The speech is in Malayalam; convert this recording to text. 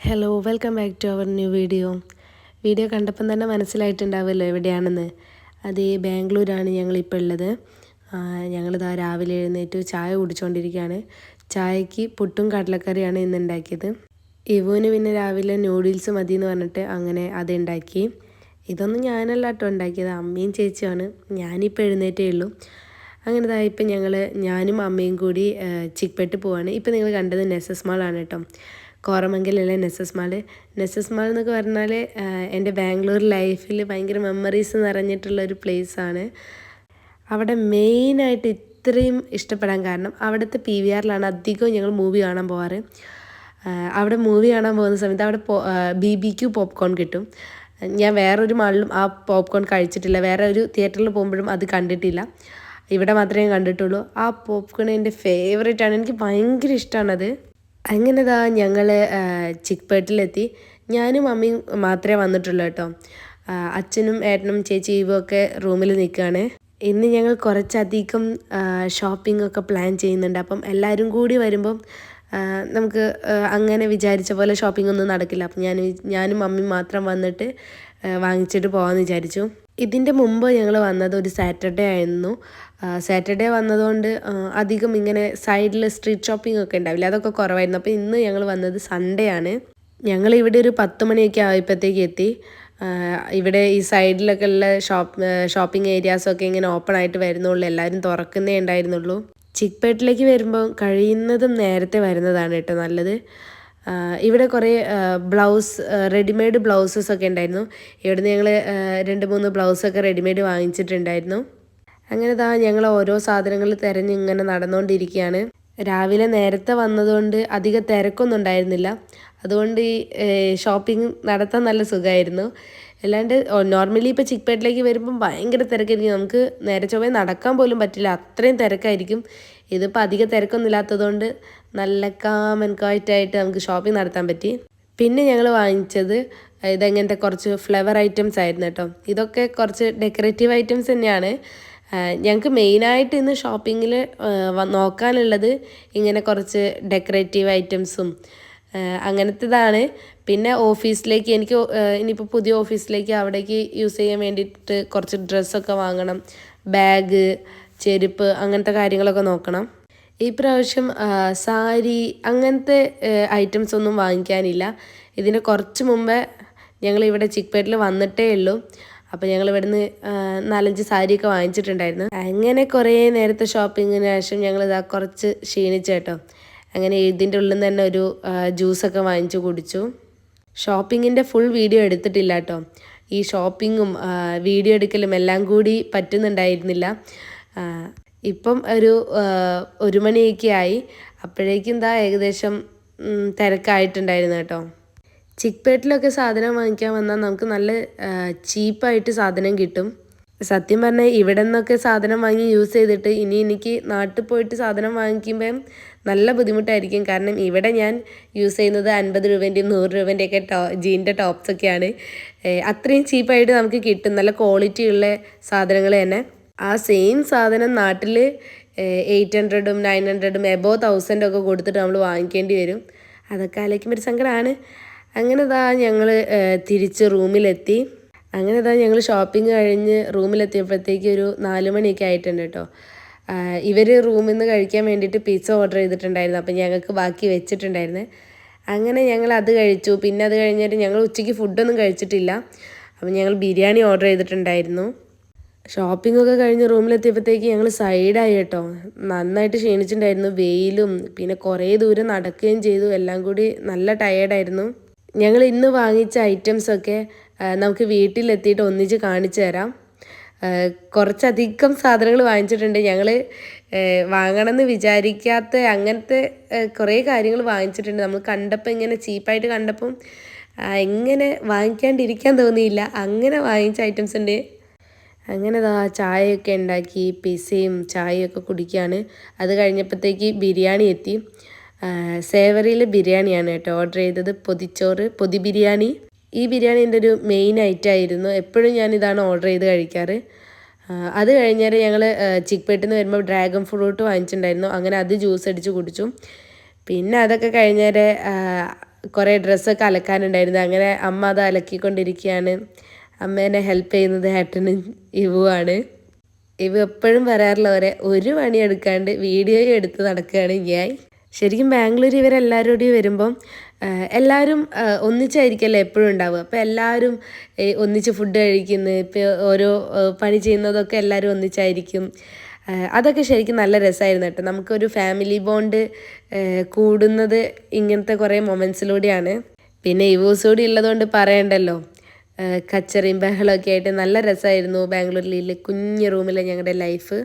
Hello welcome back to our new video കണ്ടപ്പം തന്നെ മനസ്സിലായിട്ടുണ്ടാവുമല്ലോ എവിടെയാണെന്ന്. അത് ബാംഗ്ലൂരാണ് ഞങ്ങളിപ്പോൾ ഉള്ളത്. ഞങ്ങളിതാ രാവിലെ എഴുന്നേറ്റ് ചായ കുടിച്ചുകൊണ്ടിരിക്കുകയാണ്. ചായക്ക് പുട്ടും കടലക്കറിയാണ് ഇന്ന് ഉണ്ടാക്കിയത്. ഇവുവിന് പിന്നെ രാവിലെ നൂഡിൽസ് മതി എന്ന് പറഞ്ഞിട്ട് അങ്ങനെ അതുണ്ടാക്കി. ഇതൊന്നും ഞാനല്ല കേട്ടോ ഉണ്ടാക്കിയത്, അമ്മയും ചേച്ചിയാണ്. ഞാനിപ്പോൾ എഴുന്നേറ്റേ ഉള്ളൂ. അങ്ങനെ ഇതാ ഇപ്പം ഞാനും അമ്മയും കൂടി ചിക്പെട്ട് പോവാണ്. ഇപ്പം നിങ്ങൾ കണ്ടത് നെസസ് മാളാണ് കേട്ടോ. കോറമംഗലല്ലേ നെസസ് മാൾ എന്നൊക്കെ പറഞ്ഞാൽ എൻ്റെ ബാംഗ്ലൂർ ലൈഫിൽ ഭയങ്കര മെമ്മറീസ് നിറഞ്ഞിട്ടുള്ളൊരു പ്ലേസാണ്. അവിടെ മെയിനായിട്ട് ഇത്രയും ഇഷ്ടപ്പെടാൻ കാരണം അവിടുത്തെ PVRലാണ് അധികവും ഞങ്ങൾ മൂവി കാണാൻ പോവാറ്. അവിടെ മൂവി കാണാൻ പോകുന്ന സമയത്ത് അവിടെ BBQ പോപ്കോൺ കിട്ടും. ഞാൻ വേറൊരു മാളിലും ആ പോപ്കോൺ കഴിച്ചിട്ടില്ല, വേറെ ഒരു തിയേറ്ററിൽ പോകുമ്പോഴും അത് കണ്ടിട്ടില്ല. ഇവിടെ മാത്രമേ കണ്ടിട്ടുള്ളൂ. ആ പോപ്കോൺ എൻ്റെ ഫേവറേറ്റാണ്, എനിക്ക് ഭയങ്കര ഇഷ്ടമാണത്. അങ്ങനെ ഞങ്ങൾ ചിക്പേട്ടിലെത്തി. ഞാനും അമ്മയും മാത്രമേ വന്നിട്ടുള്ളൂ കേട്ടോ. അച്ഛനും ഏട്ടനും ചേച്ചി ഇവൊക്കെ റൂമിൽ നിൽക്കുകയാണ്. ഇന്ന് ഞങ്ങൾ കുറച്ചധികം ഷോപ്പിംഗ് ഒക്കെ പ്ലാൻ ചെയ്യുന്നുണ്ട്. അപ്പം എല്ലാവരും കൂടി വരുമ്പം നമുക്ക് അങ്ങനെ വിചാരിച്ച പോലെ ഷോപ്പിംഗ് ഒന്നും നടക്കില്ല. അപ്പം ഞാനും അമ്മയും മാത്രം വന്നിട്ട് വാങ്ങിച്ചിട്ട് പോകാമെന്ന് വിചാരിച്ചു. ഇതിൻ്റെ മുമ്പ് ഞങ്ങൾ വന്നത് ഒരു സാറ്റർഡേ ആയിരുന്നു. സാറ്റർഡേ വന്നതുകൊണ്ട് അധികം ഇങ്ങനെ സൈഡിൽ സ്ട്രീറ്റ് ഷോപ്പിംഗ് ഒക്കെ ഉണ്ടാവില്ല, അതൊക്കെ കുറവായിരുന്നു. അപ്പോൾ ഇന്ന് ഞങ്ങൾ വന്നത് സൺഡേ ആണ്. ഞങ്ങളിവിടെ ഒരു 10 മണിയൊക്കെ ആയപ്പോഴത്തേക്ക് എത്തി. ഇവിടെ ഈ സൈഡിലൊക്കെ ഉള്ള ഷോപ്പിംഗ് ഏരിയാസൊക്കെ ഇങ്ങനെ ഓപ്പൺ ആയിട്ട് വരുന്നുള്ളൂ, എല്ലാവരും തുറക്കുന്നേ ഉണ്ടായിരുന്നുള്ളൂ. ചിക്പേട്ടിലേക്ക് വരുമ്പോൾ കഴിയുന്നതും നേരത്തെ വരുന്നതാണ് കേട്ടോ നല്ലത്. ഇവിടെ കുറേ റെഡിമെയ്ഡ് ബ്ലൗസസ് ഒക്കെ ഉണ്ടായിരുന്നു. ഇവിടുന്ന് ഞങ്ങൾ 2-3 ബ്ലൗസൊക്കെ റെഡിമെയ്ഡ് വാങ്ങിച്ചിട്ടുണ്ടായിരുന്നു. അങ്ങനെ ഞങ്ങൾ ഓരോ സാധനങ്ങൾ തിരഞ്ഞ് ഇങ്ങനെ നടന്നുകൊണ്ടിരിക്കുകയാണ്. രാവിലെ നേരത്തെ വന്നതുകൊണ്ട് അധികം തിരക്കൊന്നും ഉണ്ടായിരുന്നില്ല. അതുകൊണ്ട് ഈ ഷോപ്പിംഗ് നടത്താൻ നല്ല സുഖമായിരുന്നു. അല്ലാണ്ട് നോർമലി ഇപ്പോൾ ചിക്പേട്ടിലേക്ക് വരുമ്പം ഭയങ്കര തിരക്കായിരിക്കും, നമുക്ക് നേരെ ചൊവ്വേ നടക്കാൻ പോലും പറ്റില്ല, അത്രയും തിരക്കായിരിക്കും. ഇതിപ്പോൾ അധികം തിരക്കൊന്നും ഇല്ലാത്തതുകൊണ്ട് നല്ല കാം ആൻഡ് ക്വയറ്റായിട്ട് നമുക്ക് ഷോപ്പിംഗ് നടത്താൻ പറ്റി. പിന്നെ ഞങ്ങൾ വാങ്ങിച്ചത് ഇതെങ്ങനത്തെ കുറച്ച് ഫ്ലവർ ഐറ്റംസ് ആയിരുന്നു കേട്ടോ. ഇതൊക്കെ കുറച്ച് ഡെക്കറേറ്റീവ് ഐറ്റംസ് തന്നെയാണ്. ഞങ്ങൾക്ക് മെയിനായിട്ട് ഇന്ന് ഷോപ്പിങ്ങിൽ നോക്കാനുള്ളത് ഇങ്ങനെ കുറച്ച് ഡെക്കറേറ്റീവ് ഐറ്റംസും അങ്ങനത്തേതാണ്. പിന്നെ ഓഫീസിലേക്ക് ഇനിയിപ്പോൾ പുതിയ ഓഫീസിലേക്ക് അവിടേക്ക് യൂസ് ചെയ്യാൻ വേണ്ടിയിട്ട് കുറച്ച് ഡ്രസ്സൊക്കെ വാങ്ങണം, ബാഗ്, ചെരുപ്പ്, അങ്ങനത്തെ കാര്യങ്ങളൊക്കെ നോക്കണം. ഈ പ്രാവശ്യം സാരി അങ്ങനത്തെ ഐറ്റംസ് ഒന്നും വാങ്ങിക്കാനില്ല. ഇതിന് കുറച്ച് മുമ്പേ ഞങ്ങളിവിടെ ചിക്പേട്ടിൽ വന്നിട്ടേ ഉള്ളൂ. അപ്പോൾ ഞങ്ങൾ ഇവിടുന്ന് 4-5 സാരിയൊക്കെ വാങ്ങിച്ചിട്ടുണ്ടായിരുന്നു. അങ്ങനെ കുറേ നേരത്തെ ഷോപ്പിങ്ങിന് ശേഷം ഞങ്ങളിതാ കുറച്ച് ക്ഷീണിച്ചു കേട്ടോ. അങ്ങനെ ഇതിൻ്റെ ഉള്ളിൽ നിന്ന് തന്നെ ഒരു ജ്യൂസൊക്കെ വാങ്ങിച്ചു കുടിച്ചു. ഷോപ്പിങ്ങിൻ്റെ ഫുൾ വീഡിയോ എടുത്തിട്ടില്ല കേട്ടോ. ഈ ഷോപ്പിങ്ങും വീഡിയോ എടുക്കലും എല്ലാം കൂടി പറ്റുന്നുണ്ടായിരുന്നില്ല. ഇപ്പം ഒരു 1 മണിയൊക്കെ ആയി. അപ്പോഴേക്കും ഏകദേശം തിരക്കായിട്ടുണ്ടായിരുന്നു കേട്ടോ. ചിക്പേട്ടിലൊക്കെ സാധനം വാങ്ങിക്കാൻ വന്നാൽ നമുക്ക് നല്ല ചീപ്പായിട്ട് സാധനം കിട്ടും. സത്യം പറഞ്ഞാൽ ഇവിടെ നിന്നൊക്കെ സാധനം വാങ്ങി യൂസ് ചെയ്തിട്ട് എനിക്ക് നാട്ടിൽ പോയിട്ട് സാധനം വാങ്ങിക്കുമ്പം നല്ല ബുദ്ധിമുട്ടായിരിക്കും. കാരണം ഇവിടെ ഞാൻ യൂസ് ചെയ്യുന്നത് 50 രൂപേൻ്റെയും 100 രൂപേൻ്റെയൊക്കെ ജീൻ്റെ ടോപ്സൊക്കെയാണ്. അത്രയും ചീപ്പായിട്ട് നമുക്ക് കിട്ടും, നല്ല ക്വാളിറ്റി ഉള്ള സാധനങ്ങൾ തന്നെ. ആ സെയിം സാധനം നാട്ടിൽ 800-ഉം 900-ഉം എബോവ് 1000 ഒക്കെ കൊടുത്തിട്ട് നമ്മൾ വാങ്ങിക്കേണ്ടി വരും. അതൊക്കെ ആലോചിക്കുമ്പോൾ ഒരു സങ്കടമാണ്. അങ്ങനെ ഞങ്ങൾ തിരിച്ച് റൂമിലെത്തി. അങ്ങനെ ഞങ്ങൾ ഷോപ്പിംഗ് കഴിഞ്ഞ് റൂമിലെത്തിയപ്പോഴത്തേക്ക് ഒരു 4 മണിയൊക്കെ ആയിട്ടുണ്ട് കേട്ടോ. ഇവർ റൂമിൽ നിന്ന് കഴിക്കാൻ വേണ്ടിയിട്ട് പിസ്സ ഓർഡർ ചെയ്തിട്ടുണ്ടായിരുന്നു. അപ്പം ഞങ്ങൾക്ക് ബാക്കി വെച്ചിട്ടുണ്ടായിരുന്നു. അങ്ങനെ ഞങ്ങൾ അത് കഴിച്ചു. പിന്നെ അത് കഴിഞ്ഞിട്ട് ഞങ്ങൾ ഉച്ചയ്ക്ക് ഫുഡൊന്നും കഴിച്ചിട്ടില്ല. അപ്പം ഞങ്ങൾ ബിരിയാണി ഓർഡർ ചെയ്തിട്ടുണ്ടായിരുന്നു. ഷോപ്പിംഗ് ഒക്കെ കഴിഞ്ഞ് റൂമിലെത്തിയപ്പോഴത്തേക്ക് ഞങ്ങൾ സൈഡായി കേട്ടോ. നന്നായിട്ട് ക്ഷീണിച്ചിട്ടുണ്ടായിരുന്നു, വെയിലും പിന്നെ കുറേ ദൂരം നടക്കുകയും ചെയ്തു. എല്ലാം കൂടി നല്ല ടയേർഡായിരുന്നു. ഞങ്ങൾ ഇന്ന് വാങ്ങിച്ച ഐറ്റംസൊക്കെ നമുക്ക് വീട്ടിലെത്തിയിട്ട് ഒന്നിച്ച് കാണിച്ചു തരാം. കുറച്ചധികം സാധനങ്ങൾ വാങ്ങിച്ചിട്ടുണ്ട്. ഞങ്ങൾ വാങ്ങണമെന്ന് വിചാരിക്കാത്ത അങ്ങനത്തെ കുറേ കാര്യങ്ങൾ വാങ്ങിച്ചിട്ടുണ്ട്. നമ്മൾ കണ്ടപ്പോൾ ഇങ്ങനെ ചീപ്പായിട്ട് കണ്ടപ്പം എങ്ങനെ വാങ്ങിക്കാണ്ടിരിക്കാൻ തോന്നിയില്ല, അങ്ങനെ വാങ്ങിച്ച ഐറ്റംസ് ഉണ്ട്. അങ്ങനെ ചായയൊക്കെ ഉണ്ടാക്കി പിസ്സയും ചായയൊക്കെ കുടിക്കുകയാണ്. അത് കഴിഞ്ഞപ്പോഴത്തേക്ക് ബിരിയാണി എത്തി. സേവറിയിൽ ബിരിയാണിയാണ് കേട്ടോ ഓർഡർ ചെയ്തത്. പൊതി ബിരിയാണി. ഈ ബിരിയാണി എൻ്റെ ഒരു മെയിൻ ഐറ്റം ആയിരുന്നു. എപ്പോഴും ഞാനിതാണ് ഓർഡർ ചെയ്ത് കഴിക്കാറ്. അത് കഴിഞ്ഞാൽ ഞങ്ങൾ ചിക്പേട്ടിൽ നിന്ന് വരുമ്പോൾ ഡ്രാഗൺ ഫ്രൂട്ട് വാങ്ങിച്ചിട്ടുണ്ടായിരുന്നു. അങ്ങനെ അത് ജ്യൂസ് അടിച്ച് കുടിച്ചു. പിന്നെ അതൊക്കെ കഴിഞ്ഞാൽ കുറേ ഡ്രസ്സൊക്കെ അലക്കാനുണ്ടായിരുന്നു. അങ്ങനെ അമ്മ അത് അലക്കിക്കൊണ്ടിരിക്കുകയാണ്. അമ്മേനെ ഹെൽപ്പ് ചെയ്യുന്നത് ഏട്ടനും ഇവുമാണ്. ഇവ എപ്പോഴും പറയാറുള്ള ഒരു പണിയെടുക്കാണ്ട് വീഡിയോ എടുത്ത് നടക്കുകയാണ് ഞാൻ. ശരിക്കും ബാംഗ്ലൂർ ഇവരെല്ലാവരും കൂടി വരുമ്പം എല്ലാവരും ഒന്നിച്ചായിരിക്കുമല്ലോ എപ്പോഴും ഉണ്ടാവുക. അപ്പോൾ എല്ലാവരും ഒന്നിച്ച് ഫുഡ് കഴിക്കുന്നു, ഇപ്പോൾ ഓരോ പണി ചെയ്യുന്നതൊക്കെ എല്ലാവരും ഒന്നിച്ചായിരിക്കും. അതൊക്കെ ശരിക്കും നല്ല രസമായിരുന്നു കേട്ടോ. നമുക്കൊരു ഫാമിലി ബോണ്ട് കൂടുന്നത് ഇങ്ങനത്തെ കുറേ മൊമെൻറ്റ്സിലൂടെയാണ്. പിന്നെ ഇവൂസ് കൂടി ഉള്ളതുകൊണ്ട് പറയണ്ടല്ലോ, കച്ചറയും ബഹളമൊക്കെ ആയിട്ട് നല്ല രസമായിരുന്നു ബാംഗ്ലൂരിലെ കുഞ്ഞു റൂമിലെ ഞങ്ങളുടെ ലൈഫ്.